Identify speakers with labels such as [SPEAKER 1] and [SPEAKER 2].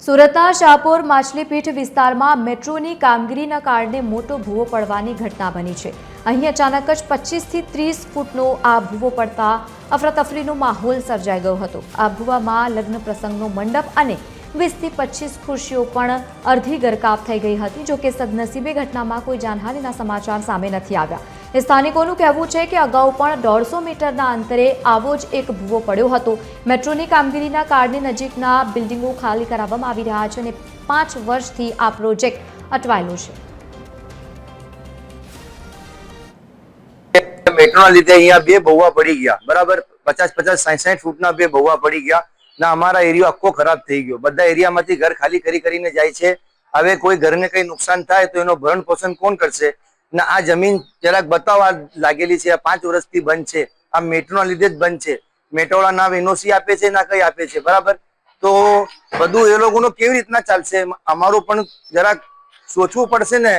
[SPEAKER 1] સુરતના શાહપુર માછલીપીઠ વિસ્તારમાં મેટ્રોની કામગીરીના કારણે મોટો ભૂવો પડવાની ઘટના બની છે। અહીં અચાનક જ 25 થી 30 ફૂટનો આ ભૂવો પડતા અફરાતફરીનો માહોલ સર્જાઈ ગયો હતો। આ ભૂવામાં લગ્ન પ્રસંગનો મંડપ અને 20 થી 25 ખુરશીઓ પણ અડધી ગરકાવ થઈ ગઈ હતી। જો કે સદનસીબે ઘટનામાં કોઈ જાનહાનિના સમાચાર સામે નથી આવ્યા। સ્થાનિકોનું કહેવું છે કે અગાઉ પણ 150 મીટરના અંતરે આવો જ એક ભૂવો પડ્યો હતો। મેટ્રોની કામગીરીના કારણે નજીકના બિલ્ડિંગો ખાલી કરાવવામાં આવી રહ્યા છે અને 5 વર્ષથી આ પ્રોજેક્ટ અટવાયેલો છે।
[SPEAKER 2] મેટ્રોના લીધે અહીંયા બે ભૂવા પડી ગયા, બરાબર 50-50, 60-60 ફૂટના બે ભૂવા પડી ગયા ના અમારા એરિયો આખો ખરાબ થઈ ગયો। બધા એરિયામાંથી ઘર ખાલી કરીને જાય છે। હવે કોઈ ઘરને કઈ નુકસાન થાય તો એનો ભરણ પોષણ કોણ કરશે? ના આ જમીન જરાક બતાવવા લાગેલી છે, 5 વર્ષથી બંધ છે। આ મેટ્રોના લીધે જ બંધ છે। મેટ્રોવાળા ના એનઓસી આપે છે ના કઈ આપે છે, બરાબર। તો બધું એ લોકોનો કેવી રીતના ચાલશે? અમારું પણ જરાક સોચવું પડશે ને।